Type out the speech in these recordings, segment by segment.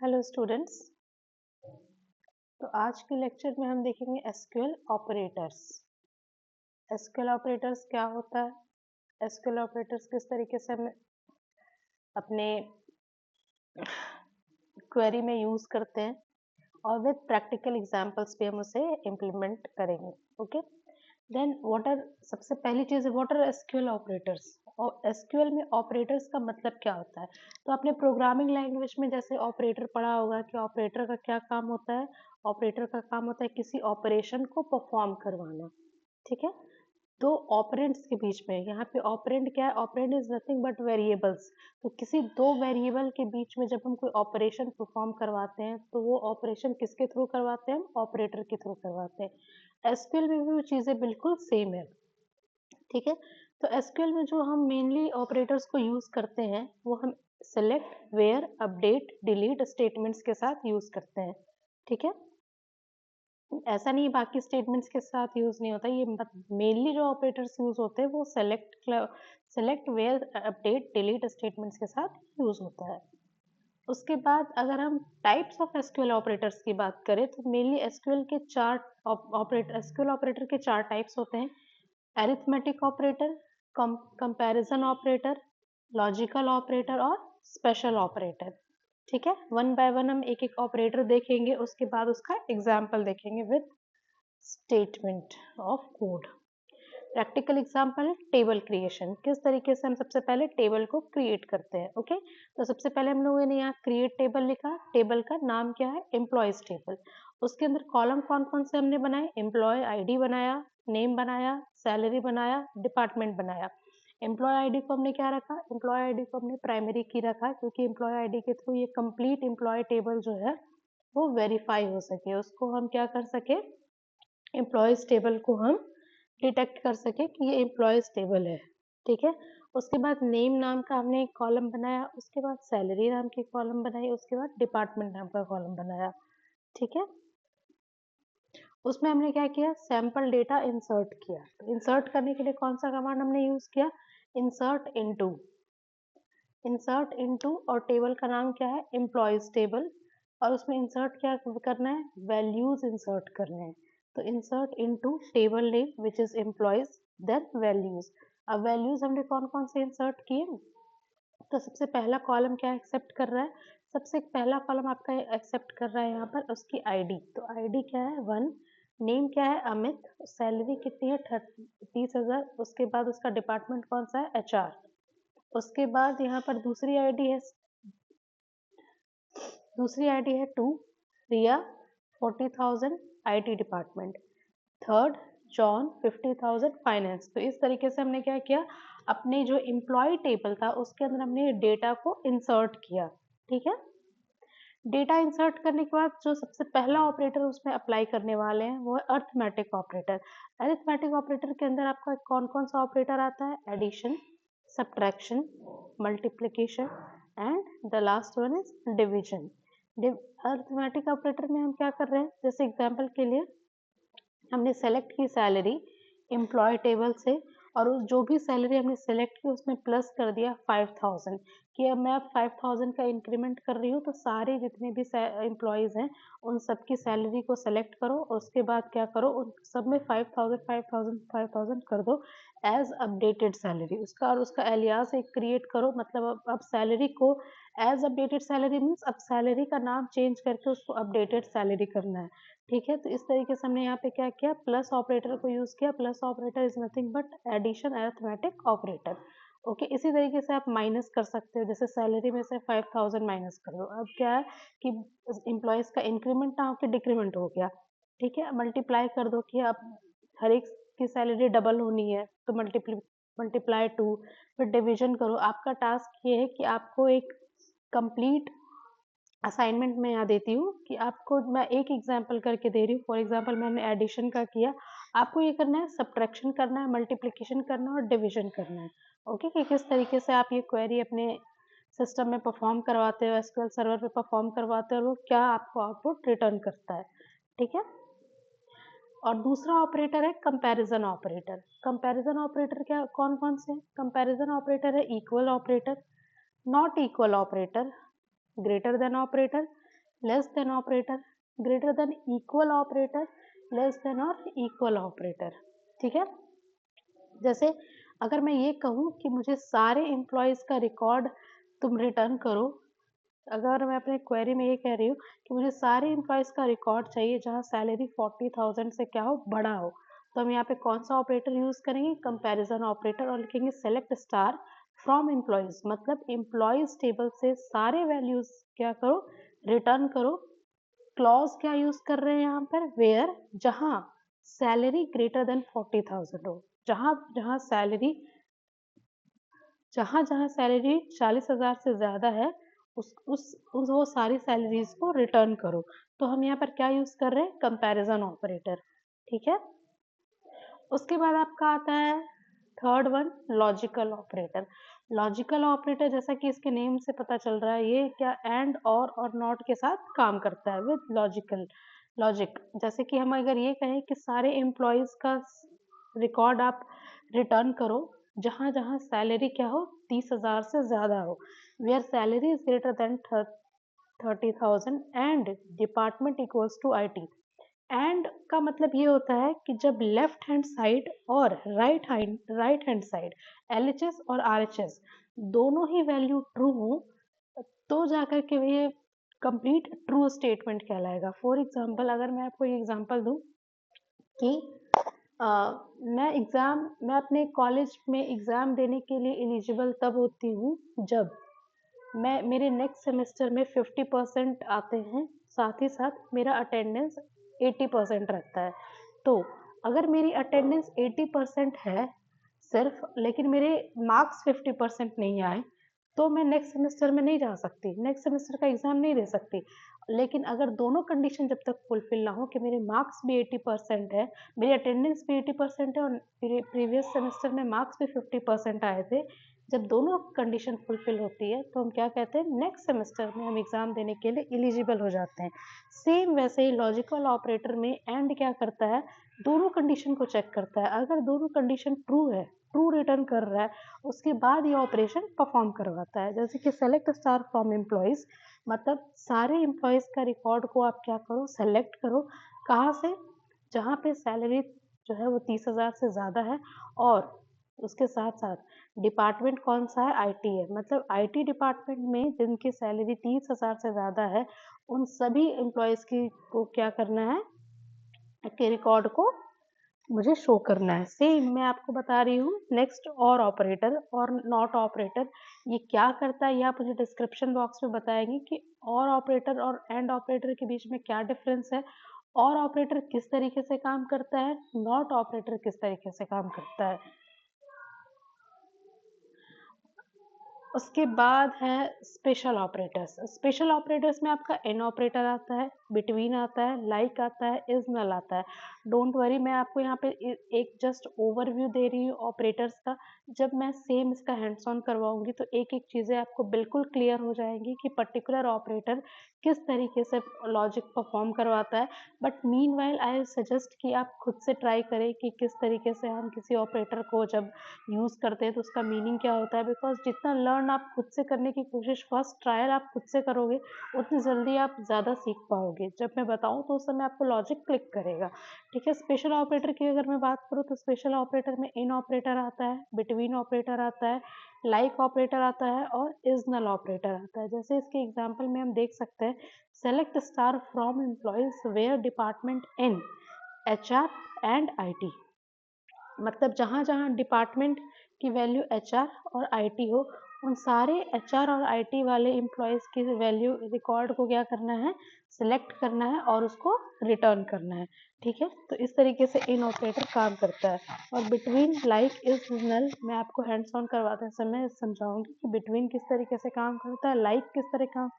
Hello students. तो आज के लेक्चर में हम देखेंगे एसक्यूएल ऑपरेटर्स। एसक्यूएल ऑपरेटर्स क्या होता है, एसक्यूएल ऑपरेटर्स किस तरीके से हम अपने क्वेरी में यूज करते हैं और विद प्रैक्टिकल एग्जांपल्स पे हम उसे इम्प्लीमेंट करेंगे। ओके, देन व्हाट आर, सबसे पहली चीज है व्हाट आर एसक्यूएल ऑपरेटर्स। और एसक्यूएल में ऑपरेटर्स का मतलब क्या होता है, तो आपने प्रोग्रामिंग लैंग्वेज में जैसे ऑपरेटर पढ़ा होगा कि ऑपरेटर का क्या काम होता है। ऑपरेटर का काम होता है किसी ऑपरेशन को परफॉर्म करवाना, ठीक है। दो ऑपरेंड्स के बीच में, यहाँ पे ऑपरेंड क्या है, operand is nothing but variables. तो किसी दो वेरिएबल के बीच में जब हम कोई ऑपरेशन परफॉर्म करवाते हैं तो वो ऑपरेशन किसके थ्रू करवाते हैं, हम ऑपरेटर के थ्रू करवाते हैं। एसक्यूएल में भी वो चीजें बिल्कुल सेम है, ठीक है। तो एसक्यूएल में जो हम मेनली ऑपरेटर्स को यूज करते हैं वो हम select, where, update, delete statements के साथ यूज करते हैं, ठीक है। ऐसा नहीं बाकी स्टेटमेंट्स के साथ यूज नहीं होता, ये मेनली जो ऑपरेटर्स यूज होते हैं वो select, where, update, delete statements के साथ यूज होता है। उसके बाद अगर हम टाइप्स ऑफ एसक्यूएल ऑपरेटर्स की बात करें तो मेनली एसक्यूएल के चार ऑपरेटर, एसक्यूएल ऑपरेटर के चार टाइप्स होते हैं। Arithmetic operator, comparison operator, logical operator और स्पेशल ऑपरेटर, ठीक है। वन बाय वन हम एक एक ऑपरेटर देखेंगे, उसके बाद उसका एग्जाम्पल देखेंगे with statement of code. Practical example है टेबल क्रिएशन, किस तरीके से हम सबसे पहले टेबल को क्रिएट करते हैं। ओके, तो सबसे पहले हम लोगों ने यहाँ क्रिएट टेबल लिखा, टेबल का नाम क्या है, एम्प्लॉयज टेबल। उसके अंदर कॉलम कौन कौन से हमने बनाए, एम्प्लॉय आईडी बनाया, नेम बनाया, सैलरी बनाया, डिपार्टमेंट बनाया। एम्प्लॉय आईडी को हमने क्या रखा, एम्प्लॉय आईडी को हमने प्राइमरी की रखा, क्योंकि एम्प्लॉय आईडी के थ्रू ये कंप्लीट एम्प्लॉय टेबल जो है वो वेरीफाई हो सके, उसको हम क्या कर सके, एम्प्लॉयज टेबल को हम डिटेक्ट कर सके कि ये एम्प्लॉयज टेबल है, ठीक है। उसके बाद नेम नाम का हमने एक कॉलम बनाया, उसके बाद सैलरी नाम की कॉलम बनाई, उसके बाद डिपार्टमेंट नाम का कॉलम बनाया, ठीक है। उसमें हमने क्या किया, सैंपल डेटा इंसर्ट किया। तो इंसर्ट करने के लिए कौन सा कमांड हमने यूज किया, इंसर्ट इनटू। इंसर्ट इनटू और टेबल का नाम क्या है, एम्प्लॉयज टेबल। और उसमें इंसर्ट क्या करना है, वैल्यूज इंसर्ट करने हैं। तो insert into table name which is employees, then values. अब वैल्यूज हमने कौन कौन से इंसर्ट किए, तो सबसे पहला कॉलम क्या एक्सेप्ट कर रहा है, सबसे पहला कॉलम आपका एक्सेप्ट कर रहा है यहाँ पर उसकी आईडी। तो आईडी क्या है 1, नेम क्या है अमित, सैलरी कितनी है 30,000, उसके बाद उसका डिपार्टमेंट कौन सा है, एचआर। उसके बाद यहाँ पर दूसरी आईडी है 2, रिया 40,000 IT department. Third John 50,000 finance. तो इस तरीके से हमने क्या किया, अपने जो एम्प्लॉय टेबल था उसके अंदर हमने डेटा को इंसर्ट किया, ठीक है। डेटा इंसर्ट करने के बाद जो सबसे पहला ऑपरेटर उसमें अप्लाई करने वाले हैं वो है अरिथमेटिक ऑपरेटर। अरिथमेटिक ऑपरेटर के अंदर आपका कौन कौन सा ऑपरेटर आता है, addition, subtraction, multiplication and the last one is division. Arithmetic operator में हम क्या कर रहे हैं, जैसे एग्जांपल के लिए हमने सेलेक्ट की सैलरी एम्प्लॉय टेबल से, और जो भी सैलरी हमने सेलेक्ट की उसमें प्लस कर दिया 5,000 कि अब मैं 5,000 का इंक्रीमेंट कर रही हूँ, तो सारे जितने भी एम्प्लॉयज हैं उन सबकी सैलरी को सेलेक्ट करो, उसके बाद क्या करो, उन सब में 5,000 5,000 5,000 कर दो एज अपडेटेड सैलरी उसका, और उसका एलियास एक क्रिएट करो। मतलब अब सैलरी को एज अपडेटेड सैलरी मीन्स अब सैलरी का नाम चेंज करके उसको अपडेटेड सैलरी करना है, ठीक है। तो इस तरीके से हमने यहाँ पे क्या किया, प्लस ऑपरेटर को यूज किया। Plus operator is nothing but addition arithmetic operator. Okay, इसी तरीके से आप माइनस कर सकते हो, जैसे सैलरी में से 5,000 माइनस कर दो, अब क्या है कि एम्प्लॉयज का इंक्रीमेंट ना होकर डिक्रीमेंट हो गया, ठीक है। मल्टीप्लाई कर दो कि अब हर एक की सैलरी डबल होनी है, तो मल्टीप्लाई 2। फिर डिवीजन करो। आपका टास्क ये है कि आपको एक कंप्लीट असाइनमेंट मैं यहाँ देती हूँ कि आपको मैं एक एग्जांपल करके दे रही हूँ। फॉर एग्जांपल मैंने एडिशन का किया, आपको ये करना है सब्ट्रैक्शन करना है, मल्टीप्लिकेशन करना है और डिवीजन करना है। ओके, कि किस तरीके से आप ये क्वेरी अपने सिस्टम में परफॉर्म करवाते हो, एसक्यूएल सर्वर पे परफॉर्म करवाते हो, और वो क्या आपको आउटपुट रिटर्न करता है, ठीक है। और दूसरा ऑपरेटर है कंपैरिजन ऑपरेटर। कंपैरिजन ऑपरेटर क्या, कौन कौन से, कंपैरिजन ऑपरेटर है equal operator, not equal operator, greater than operator, less than operator, greater than equal operator, less than और इक्वल ऑपरेटर। ठीक है, जैसे अगर मैं ये कहूँ कि मुझे सारे एम्प्लॉयज़ का रिकॉर्ड तुम रिटर्न करो, अगर मैं अपने क्वेरी में ये कह रही हूँ कि मुझे सारे एम्प्लॉयज़ का रिकॉर्ड चाहिए जहाँ सैलरी 40,000 से क्या हो, बड़ा हो, तो हम यहाँ पे कौन सा ऑपरेटर यूज़ करेंगे, कंपैरिजन ऑपरेटर, और लिखेंगे सेलेक्ट स्टार फ्रॉम एम्प्लॉयज़, मतलब एम्प्लॉयज़ टेबल से सारे वैल्यूज़ क्या करो, रिटर्न करो। क्लॉज क्या यूज़ कर रहे हैं यहाँ पर, वेयर, जहाँ सैलरी ग्रेटर देन 40,000 हो, जहाँ जहाँ सैलरी, जहाँ जहाँ सैलरी 40,000 से ज़्यादा है, उस वो सारी सैलरीज को रिटर्न करो। तो हम यहाँ पर क्या यूज़ कर रहे हैं, कंपैरिजन ऑपरेटर। ठीक है, उसके बाद आपका आता है third one, logical operator. Logical operator जैसा कि इसके नेम से पता चल रहा है, ये क्या एंड और नॉट के साथ काम करता है विद लॉजिकल लॉजिक। जैसे कि हम अगर ये कहें कि सारे एम्प्लॉयज़ का रिकॉर्ड आप रिटर्न करो जहाँ जहाँ सैलरी क्या हो, 30,000 से ज़्यादा हो, where salary is greater than 30,000 and department equals to IT। And का मतलब ये होता है कि जब लेफ्ट हैंड साइड और राइट हैंड साइड LHS और RHS दोनों ही वैल्यू ट्रू हो, तो जाकर के ये कंप्लीट ट्रू स्टेटमेंट कहलाएगा। फॉर एग्जांपल अगर मैं आपको एग्जांपल दूं कि मैं अपने कॉलेज में एग्ज़ाम देने के लिए एलिजिबल तब होती हूँ जब मैं मेरे नेक्स्ट सेमेस्टर में 50% आते हैं, साथ ही साथ मेरा अटेंडेंस 80% रहता है। तो अगर मेरी अटेंडेंस 80% है सिर्फ, लेकिन मेरे मार्क्स 50% नहीं आए, तो मैं नेक्स्ट सेमेस्टर में नहीं जा सकती, नेक्स्ट सेमेस्टर का एग्ज़ाम नहीं दे सकती। लेकिन अगर दोनों कंडीशन जब तक फुलफिल ना हो कि मेरे मार्क्स भी 80% है, मेरी अटेंडेंस भी 80% है और प्रीवियस सेमेस्टर में मार्क्स भी 50% आए थे, जब दोनों कंडीशन फुलफिल होती है तो हम क्या कहते हैं, नेक्स्ट सेमेस्टर में हम एग्ज़ाम देने के लिए एलिजिबल हो जाते हैं। सेम वैसे ही लॉजिकल ऑपरेटर में एंड क्या करता है, दोनों कंडीशन को चेक करता है, अगर दोनों कंडीशन ट्रू है, ट्रू रिटर्न कर रहा है, उसके बाद ये ऑपरेशन परफॉर्म करवाता है। जैसे कि सेलेक्ट स्टार फ्रॉम एम्प्लॉयज़, मतलब सारे एम्प्लॉयज़ का रिकॉर्ड को आप क्या करो, सेलेक्ट करो, कहाँ से, जहाँ पे सैलरी जो है वो 30,000 से ज़्यादा है, और उसके साथ साथ डिपार्टमेंट कौन सा है, IT है, मतलब IT डिपार्टमेंट में जिनकी सैलरी 30,000 से ज़्यादा है, उन सभी एम्प्लॉयज़ की को क्या करना है, के रिकॉर्ड को मुझे शो करना है। सेम मैं आपको बता रही हूँ, नेक्स्ट और ऑपरेटर और नॉट ऑपरेटर ये क्या करता है, ये आप मुझे डिस्क्रिप्शन बॉक्स में बताएंगे कि और ऑपरेटर और एंड ऑपरेटर के बीच में क्या डिफरेंस है, और ऑपरेटर किस तरीके से काम करता है, नॉट ऑपरेटर किस तरीके से काम करता है। उसके बाद है स्पेशल ऑपरेटर्स। स्पेशल ऑपरेटर्स में आपका एन ऑपरेटर आता है, बिटवीन आता है, लाइक आता है, इज नल आता है। डोंट वरी, मैं आपको यहाँ पे एक जस्ट ओवरव्यू दे रही हूँ ऑपरेटर्स का। जब मैं सेम इसका हैंड्स ऑन करवाऊंगी तो एक एक चीज़ें आपको बिल्कुल क्लियर हो जाएंगी कि पर्टिकुलर ऑपरेटर किस तरीके से लॉजिक परफॉर्म करवाता है। But mean while I suggest कि आप खुद से ट्राई करें कि किस तरीके से हम किसी ऑपरेटर को जब यूज़ करते हैं तो उसका मीनिंग क्या होता है। बिकॉज जितना लर्न आप खुद से करने की कोशिश, फर्स्ट ट्रायल आप खुद से करोगे, उतनी जल्दी आप ज़्यादा सीख पाओगे। जब मैं बताऊँ तो उस समय आपको लॉजिक क्लिक करेगा। ठीक है, स्पेशल ऑपरेटर की अगर मैं बात करूँ तो स्पेशल ऑपरेटर में इन ऑपरेटर आता है, बिटवीन ऑपरेटर आता है, लाइक ऑपरेटर आता है, और इज नल ऑपरेटर आता है। जैसे इसके एग्जाम्पल में हम देख सकते हैं, select star from employees where department in HR and IT, मतलब जहाँ जहाँ डिपार्टमेंट की वैल्यू HR और IT हो, उन सारे HR और IT वाले एम्प्लॉयज़ की वैल्यू रिकॉर्ड को क्या करना है, सिलेक्ट करना है और उसको रिटर्न करना है। ठीक है, तो इस तरीके से इन ऑपरेटर काम करता है। और बिटवीन, लाइक, इज, नल मैं आपको हैंड्स ऑन करवाते समय समझाऊंगी कि बिटवीन किस तरीके से काम करता है, लाइक किस तरह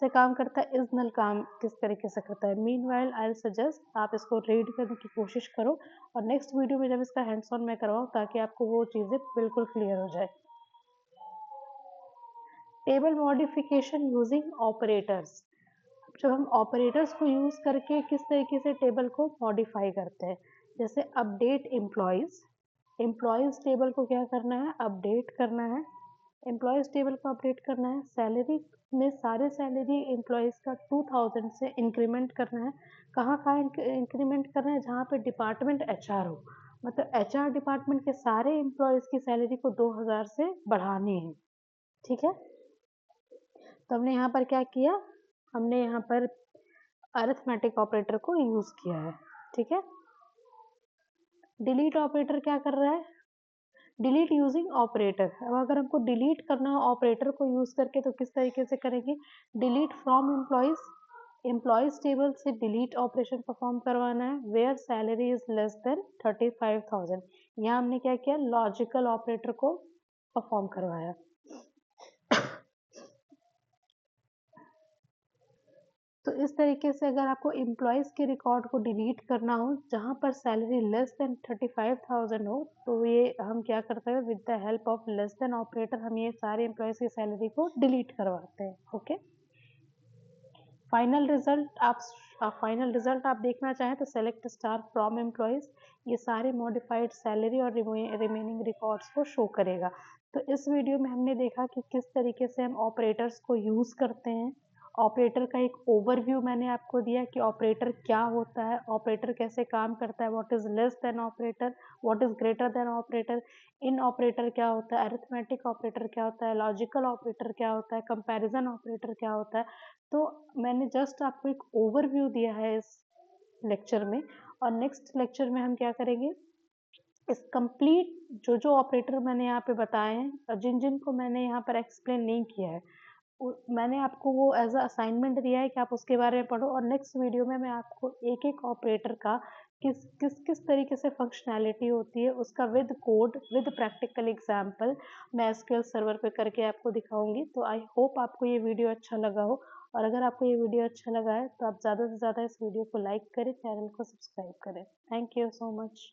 से काम करता है, इज नल काम किस तरीके से करता है। मीनवाइल आई सजेस्ट आप इसको रीड करने की कोशिश करो, और नेक्स्ट वीडियो में जब इसका हैंड्स ऑन मैं करवाऊँ ताकि आपको वो चीज़ें बिल्कुल क्लियर हो जाए। Table modification using operators. जब हम ऑपरेटर्स को यूज़ करके किस तरीके से टेबल को मॉडिफाई करते हैं, जैसे अपडेट एम्प्लॉयज़, एम्प्लॉयज़ टेबल को क्या करना है, अपडेट करना है। एम्प्लॉयज़ टेबल को अपडेट करना है, सैलरी में सारे सैलरी एम्प्लॉयज़ का 2000 से इंक्रीमेंट करना है। कहाँ इंक्रीमेंट करना है? जहाँ पे डिपार्टमेंट एचआर हो, मतलब एचआर डिपार्टमेंट के सारे एम्प्लॉयज़ की सैलरी को 2000 से बढ़ानी है, ठीक है। तो हमने यहाँ पर क्या किया, हमने यहाँ पर अरिथमेटिक ऑपरेटर को यूज किया है, ठीक है। डिलीट ऑपरेटर क्या कर रहा है? Delete using operator. अब अगर हमको डिलीट करना हो ऑपरेटर को यूज करके तो किस तरीके से करेंगे? डिलीट फ्रॉम एम्प्लॉयज टेबल से डिलीट ऑपरेशन परफॉर्म करवाना है where salary is less than 35,000। यहाँ हमने क्या किया? लॉजिकल ऑपरेटर को परफॉर्म करवाया। तो इस तरीके से अगर आपको एम्प्लॉयज़ के रिकॉर्ड को डिलीट करना हो जहाँ पर सैलरी लेस देन 35,000 हो, तो ये हम क्या करते हैं? With the help of less than operator हम ये सारे एम्प्लॉयज़ की सैलरी को डिलीट करवाते हैं, ओके। फाइनल रिजल्ट आप देखना चाहें तो सेलेक्ट स्टार फ्रॉम एम्प्लॉयज़, ये सारे मॉडिफाइड सैलरी और रिमेनिंग रिकॉर्ड्स को शो करेगा। तो इस वीडियो में हमने देखा कि किस तरीके से हम ऑपरेटर्स को यूज़ करते हैं। ऑपरेटर का एक ओवरव्यू मैंने आपको दिया कि ऑपरेटर क्या होता है, ऑपरेटर कैसे काम करता है, what is less then operator, what is greater then operator, in operator क्या होता है, अरिथमेटिक ऑपरेटर क्या होता है, लॉजिकल ऑपरेटर क्या होता है, कंपैरिजन ऑपरेटर क्या होता है। तो मैंने जस्ट आपको एक ओवरव्यू दिया है इस लेक्चर में, और नेक्स्ट लेक्चर में हम क्या करेंगे? इस कंप्लीट जो जो ऑपरेटर मैंने यहाँ पे बताए हैं और जिन जिन को मैंने यहाँ पर एक्सप्लेन नहीं किया है, मैंने आपको वो एज अ असाइनमेंट दिया है कि आप उसके बारे में पढ़ो, और नेक्स्ट वीडियो में मैं आपको एक एक ऑपरेटर का किस किस किस तरीके से फंक्शनैलिटी होती है उसका with code with practical example मैं एसक्यूएल सर्वर पे करके आपको दिखाऊंगी। तो आई होप आपको ये वीडियो अच्छा लगा हो, और अगर आपको ये वीडियो अच्छा लगा है तो आप ज़्यादा से ज़्यादा इस वीडियो को लाइक करें, चैनल को सब्सक्राइब करें। Thank you so much.